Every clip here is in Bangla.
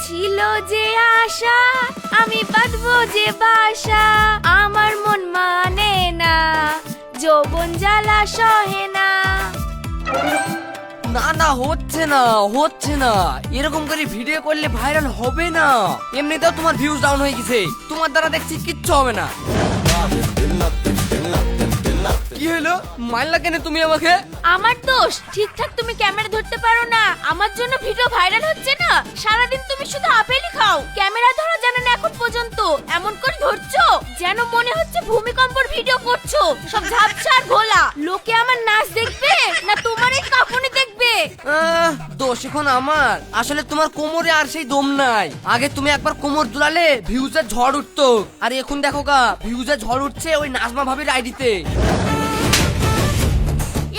ছিল যে আশা আমি বাঁধবো যে বাসা, আমার মন মানে না, যৌবন জ্বালা সহে না। না না, হচ্ছে না এরকম করে ভিডিও করলে ভাইরাল হবে না। এমনিতেও তোমার ভিউজ ডাউন হয়ে গেছে, তোমার দ্বারা দেখছি কিচ্ছু হবে না। কি হলো, মারলা কেন তুমি আমাকে? আমার দোষ, ঠিকঠাক তুমি ক্যামেরা ধরতে পারো না, আমার জন্য ভিডিও ভাইরাল হচ্ছে না। সারাদিন তুমি শুধু আপেলই খাও, ক্যামেরা ধরা জানো না এখন পর্যন্ত। এমন করে ধরছো যেন মনে হচ্ছে ভূমিকম্পের ভিডিও করছো। সব ঝাপসা আর ঘোলা। লোকে আমার নাচ দেখবে না তোমার এই কাঁপুনি দেখবে? দোষ এখন আমার। আসলে তোমার কোমরে আর সেই দম নাই। আগে তুমি একবার কোমর দুলালে ভিউজের ঝড় উঠতো, আর এখন দেখো গা ভিউজের ঝড় উঠছে ওই নাজমা ভাবির আইডিতে।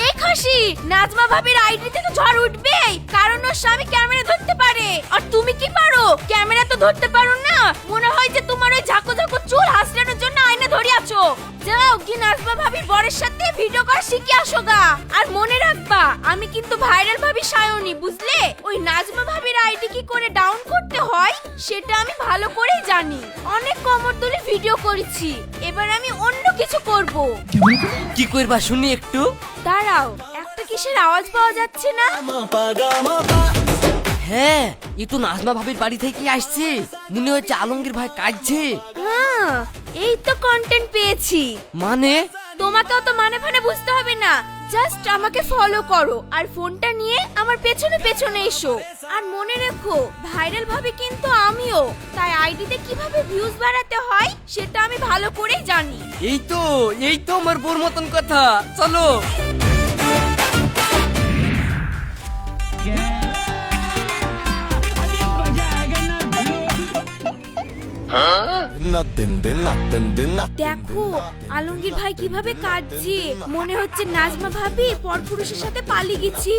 এই খাসি, নাজমা ভাবির আইডিতে তো ঝড় উঠবেই, কারণ ওর স্বামী ক্যামেরা ধরতে পারে। আর তুমি কি পারো? ক্যামেরা তো ধরতে পারো না। মনে হয় যে তোমার ওই ঝাঁকো ঝাঁকো চুল হাসড়ানোর জন্য আয়না ধরে আছো। যাও কি নাজমা ভাবির বরের সাথে ভিডিও করা শিখে আসো গা। আর মনে রাখবা, আমি কিন্তু ভাইরাল ভাবি সায়নী, বুঝলে? ওই নাজমা ভাবির আইডি কি করে ডাউন করতে হয় সেটা আমি ভালো করেই জানি। অনেক কোমর তুলে ভিডিও করেছি, এবার আমি অন্য কিছু করব। কি করবা শুনি একটু? দাঁড়াও, একটা কিসের আওয়াজ পাওয়া যাচ্ছে না? হ্যাঁ, এ তো নাজমা ভাবির বাড়ি থেকে আসছে। মনে হচ্ছে আলমগীর ভাই কাঁদছে। হ্যাঁ, এই তো কন্টেন্ট পেয়েছি। মানে? তোমাকেও তো মানে বুঝতে হবে না, জাস্ট আমাকে ফলো করো আর ফোনটা নিয়ে আমার পেছনে পেছনে এসো। আর মনে রেখো, ভাইরাল ভাবে কিন্তু আমিও, তাই আইডিতে কিভাবে ভিউজ বাড়াতে হয় সেটা আমি ভালো করেই জানি। এই তো আমার বোর মতন কথা। চলো। দেখো আলমগীর ভাই কিভাবে কাঁদছে, মনে হচ্ছে নাজমা ভাবি পরপুরুষের সাথে পালিয়ে গেছে।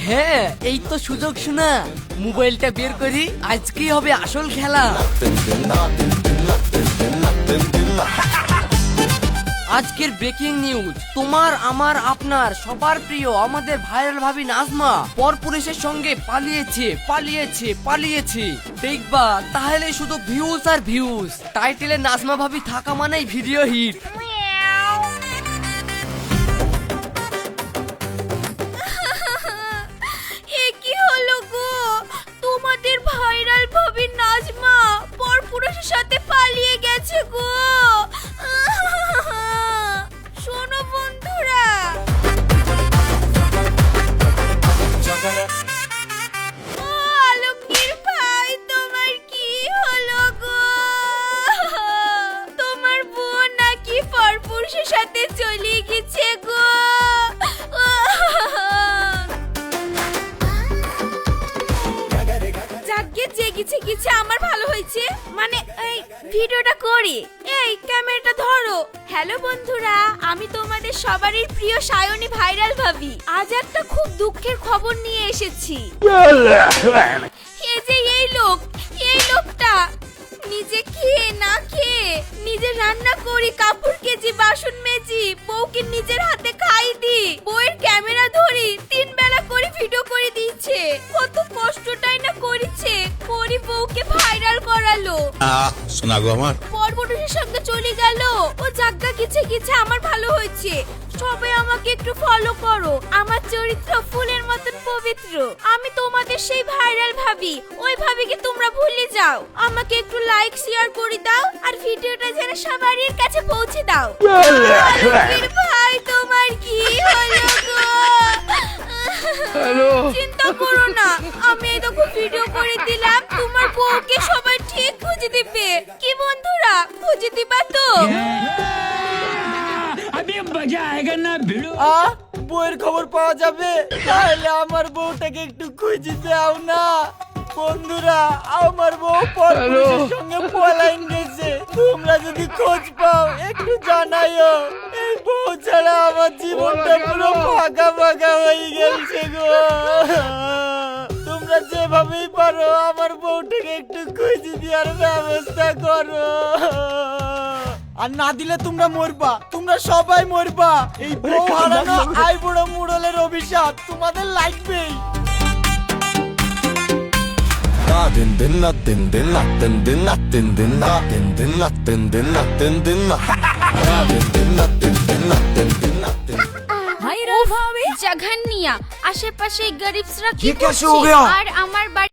হ্যাঁ, এই তো সুযোগ শোনা, মোবাইলটা বের করি, আজকেই হবে আসল খেলা। আজকের ব্রেকিং নিউজ, তোমার আমার আপনার সবার প্রিয় আমাদের ভাইরাল ভাবি নাজমা পরপুরুষের সঙ্গে পালিয়েছে। দেখবা তাহলে শুধু ভিউজ আর ভিউজ। টাইটেলে নাজমা ভাবি থাকা মানেই ভিডিও হিট। এ কি হলো গো, তোমাদের ভাইরাল ভাবি নাজমা পরপুরুষের সাথে পালিয়ে গেছে গো। শোনো বন্ধুরা, ও আলমগীর ভাই, তোমার কি হলো গো? তোমার বোন নাকি পরপুরুষের সাথে চলে গেছে গো। যাকে জেগেছে গেছে, আমার ভালো হয়েছে। মানে এই ভিডিওটা করি, এই ক্যামেরাটা ধরো। হ্যালো বন্ধুরা, আমি তোমাদের সবারই প্রিয় সায়নী ভাইরাল ভাবি। আজ একটা খুব দুঃখের খবর নিয়ে এসেছি। এই যে এই লোকটা নিজে খেয়ে না খেয়ে, নিজে রান্না করি, কাপড় কেজি, বাসন মেজি, বউকে নিজের হাতে খাই দি, বউয়ের ক্যামেরা ধরি, 3 বেলা করে ভিডিও করে দিয়েছে। কত কষ্টটাই না করেছে, করি বউকে ভাইরাল করালো। শোনা গো আমার পরপুরুষের সঙ্গে চলে গেল। ও জায়গা গেছে আমার ভালো হয়েছে। সবাই আমাকে একটু ফলো করো, আমার চরিত্র ফুলের মতন পবিত্র। আমি তোমাদের সেই ভাইরাল ভাবি, ওই ভাবিকে তোমরা ভুলে যাও। আমাকে একটু লাইক শেয়ার করে দাও, আর ভিডিওটা যেন সবারই কাছে পৌঁছে দাও। আলমগীর ভাই, তোমার কি হলো গো? চিন্তা করো না, আমি এই দেখো ভিডিও করে দিলাম, তোমার বউকে সবাই ঠিক খুঁজে দিবে। কি বন্ধুরা, খুঁজে দিবা তো? বউয়ের খবর পাওয়া যাবে? তাহলে আমার বউটাকে একটু খুঁজে দাও না বন্ধুরা। আমার বউ পরপুরুষের সঙ্গে পলাইন গেছে, তোমরা যদি খোঁজ পাও একটু জানাইও। এই বউ ছাড়া আমার জীবনটা পুরো ফাঁকা হয়ে গেছে গো। তোমরা যেভাবেই পারো আমার বউটাকে একটু খুঁজে দেওয়ার ব্যবস্থা করো। আর না দিলে তোমরা মরবা, তোমরা সবাই মরবা। এই বউ হারানো আই বুড়ো মুড়লের অভিশাপ তোমাদের লাগবেই। din din na din din na din din na din din na din din na din din na din din na din din na din din na din din na din জঘন্যিয়া আশেপাশে গরিবসরা কি ये कैसे করছে? हो गया? আর আমার বাড়ি